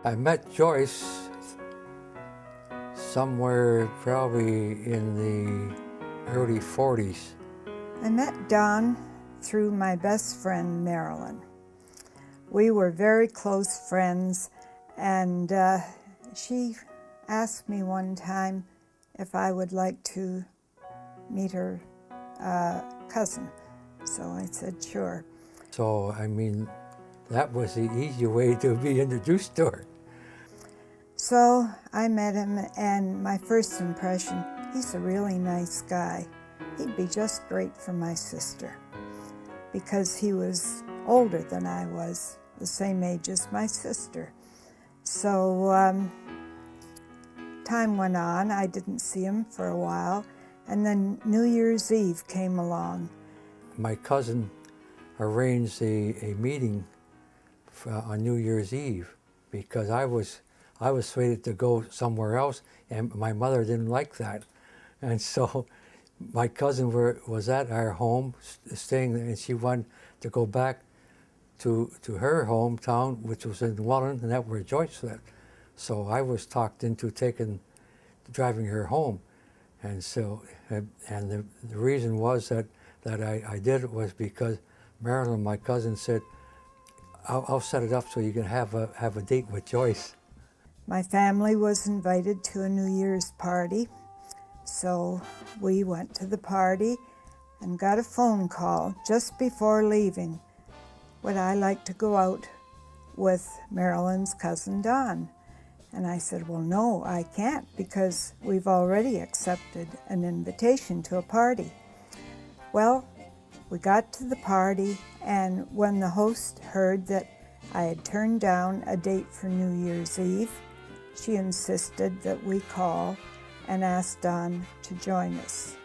I met Joyce somewhere probably in the early 40s. I met Don through my best friend, Marilyn. We were very close friends, and she asked me one time if I would like to meet her cousin. So I said, sure. So, I mean, that was the easy way to be introduced to her. So I met him, and my first impression, he's a really nice guy. He'd be just great for my sister, because he was older than I was, the same age as my sister. So time went on, I didn't see him for a while, and then New Year's Eve came along. My cousin arranged a meeting on New Year's Eve because I was slated to go somewhere else, and my mother didn't like that. And so my cousin was at our home staying there, and she wanted to go back to her hometown, which was in Welland, and that's where Joyce lived. So I was talked into driving her home. And so, and the reason was that I did it was because Marilyn, my cousin, said, I'll set it up so you can have a date with Joyce. My family was invited to a New Year's party, so we went to the party and got a phone call just before leaving. Would I like to go out with Marilyn's cousin Don? And I said, well, no, I can't, because we've already accepted an invitation to a party. Well, we got to the party, and when the host heard that I had turned down a date for New Year's Eve, she insisted that we call and ask Don to join us.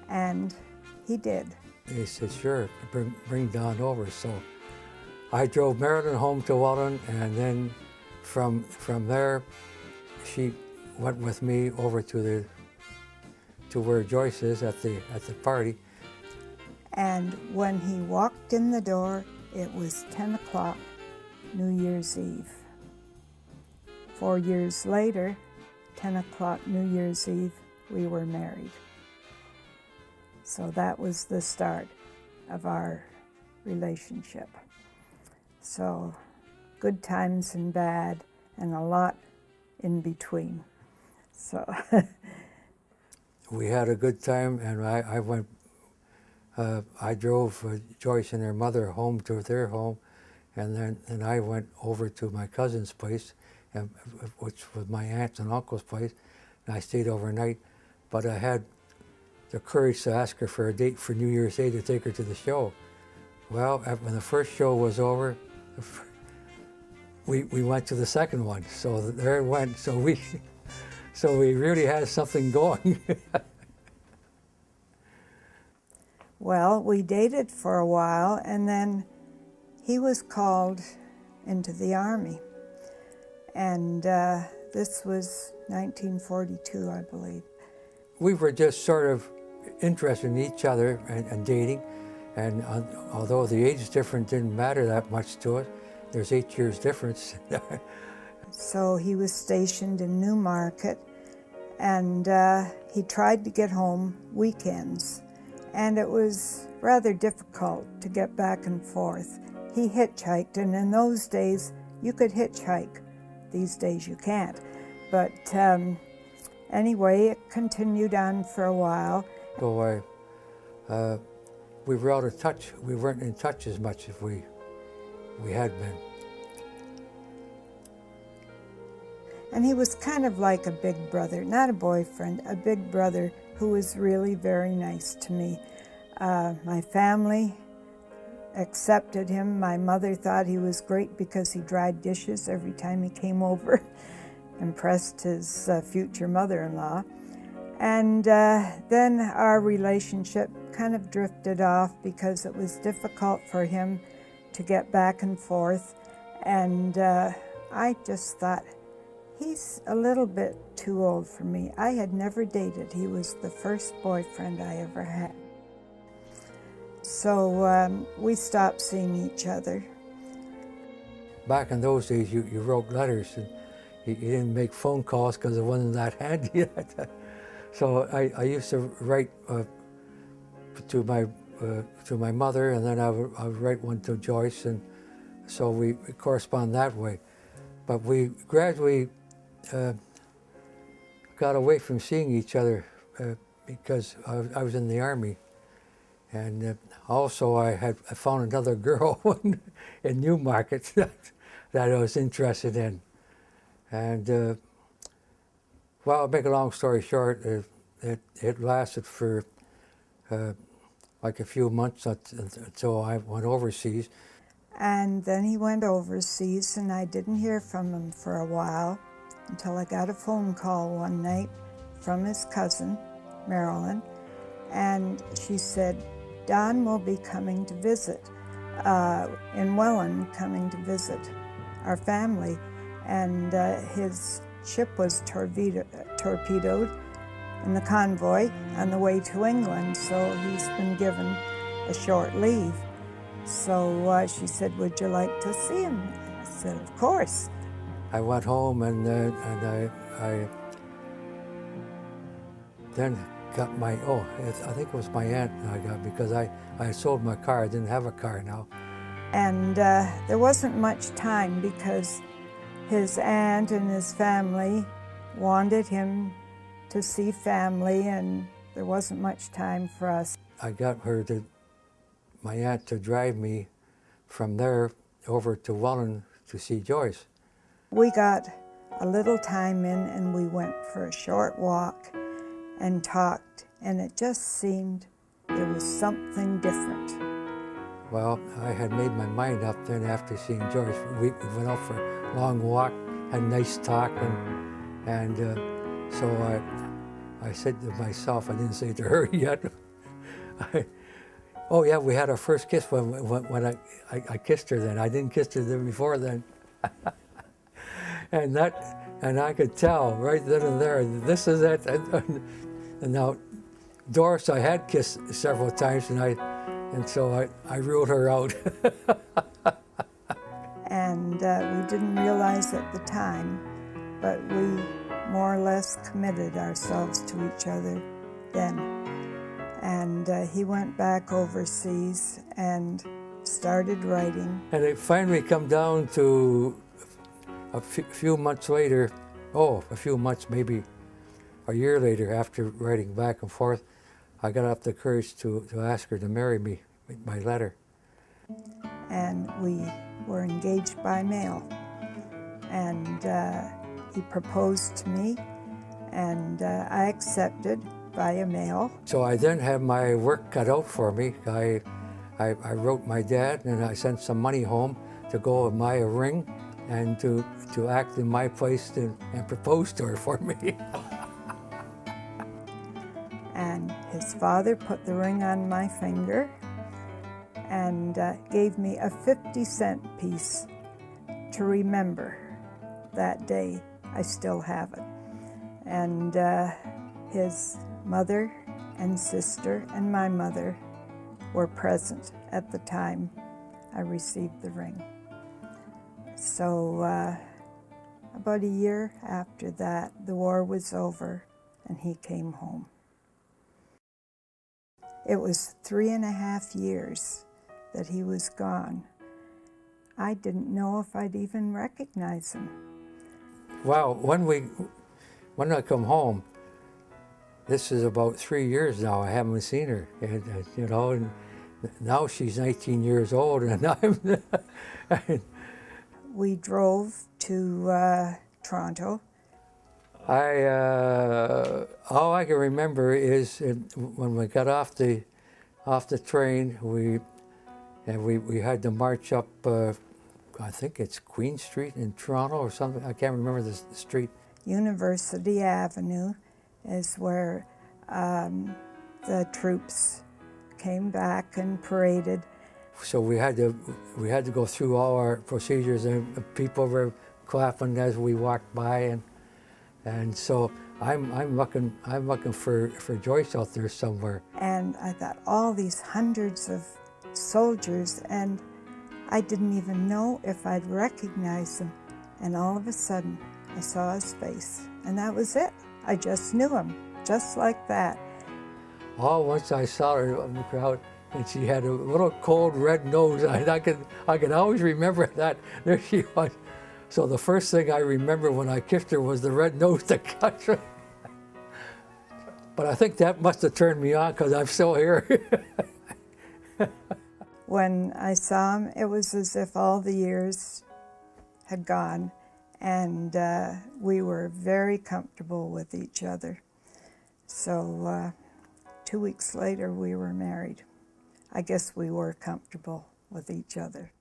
And he did. He said, sure, bring Don over. So I drove Marilyn home to Welland, and then from there, she went with me over to where Joyce is at the party. And when he walked in the door, it was 10 o'clock, New Year's Eve. 4 years later, 10 o'clock New Year's Eve, we were married. So that was the start of our relationship. So good times and bad, and a lot in between. So we had a good time, and I drove Joyce and her mother home to their home, and then I went over to my cousin's place, which was my aunt's and uncle's place, and I stayed overnight. But I had the courage to ask her for a date for New Year's Day to take her to the show. Well, when the first show was over, we went to the second one. So there it went. So we really had something going. Well, we dated for a while, and then he was called into the Army. And this was 1942, I believe. We were just sort of interested in each other and dating. And although the age difference didn't matter that much to us, there's 8 years difference. So he was stationed in Newmarket, and he tried to get home weekends. And it was rather difficult to get back and forth. He hitchhiked, and in those days, you could hitchhike. These days you can't. But anyway, it continued on for a while. So we were out of touch. We weren't in touch as much as we had been. And he was kind of like a big brother, not a boyfriend, a big brother who was really very nice to me. My family accepted him. My mother thought he was great because he dried dishes every time he came over, impressed his future mother-in-law. And then our relationship kind of drifted off because it was difficult for him to get back and forth. And I just thought, he's a little bit too old for me. I had never dated. He was the first boyfriend I ever had. So we stopped seeing each other. back in those days, you wrote letters, and you didn't make phone calls because it wasn't that handy yet. So I used to write to my mother, and then I would write one to Joyce, and so we correspond that way. But we gradually got away from seeing each other because I was in the Army. And also I found another girl in Newmarket that I was interested in. And well, make a long story short, it lasted for like a few months until I went overseas. And then he went overseas, and I didn't hear from him for a while until I got a phone call one night from his cousin, Marilyn, and she said, Don will be coming to visit, in Welland, coming to visit our family, and his ship was torpedoed in the convoy on the way to England, so he's been given a short leave. So she said, would you like to see him? I said, of course. I went home and I then got my, I think it was my aunt I got, because I sold my car. I didn't have a car now. And there wasn't much time because his aunt and his family wanted him to see family, and there wasn't much time for us. I got my aunt to drive me from there over to Welland to see Joyce. We got a little time in, and we went for a short walk and talked, and it just seemed there was something different. Well, I had made my mind up then after seeing Joyce. We went out for a long walk, had a nice talk, and so I said to myself, I didn't say it to her yet, oh yeah, we had our first kiss when I kissed her then. I didn't kiss her before then. And I could tell right then and there, this is it. And now, Doris I had kissed several times, and so I ruled her out. And we didn't realize at the time, but we more or less committed ourselves to each other then. And he went back overseas and started writing. And it finally come down to a few months later, a few months, maybe a year later, after writing back and forth, I got up the courage to ask her to marry me by letter. And we were engaged by mail. And he proposed to me, and I accepted via mail. So I then had my work cut out for me. I wrote my dad, and I sent some money home to go and buy a ring and to act in my place and propose to her for me. And his father put the ring on my finger and gave me a 50-cent piece to remember that day. I still have it. And his mother and sister and my mother were present at the time I received the ring. So about a year after that, the war was over and he came home. It was 3.5 years that he was gone. I didn't know if I'd even recognize him. Well, when I come home, this is about 3 years now, I haven't seen her, and and now she's 19 years old, and We drove to Toronto. All I can remember is when we got off the train, we had to march up. I think it's Queen Street in Toronto or something. I can't remember the street. University Avenue is where the troops came back and paraded. So we had to go through all our procedures, and people were clapping as we walked by, and so I'm looking for Joyce out there somewhere. And I thought, all these hundreds of soldiers, and I didn't even know if I'd recognize him. And all of a sudden, I saw his face. And that was it. I just knew him, just like that. Oh, once I saw her in the crowd, and she had a little cold red nose. I can always remember that. There she was. So the first thing I remember when I kissed her was the red nose that got her. But I think that must have turned me on because I'm still here. When I saw him, it was as if all the years had gone, and we were very comfortable with each other. So 2 weeks later, we were married. I guess we were comfortable with each other.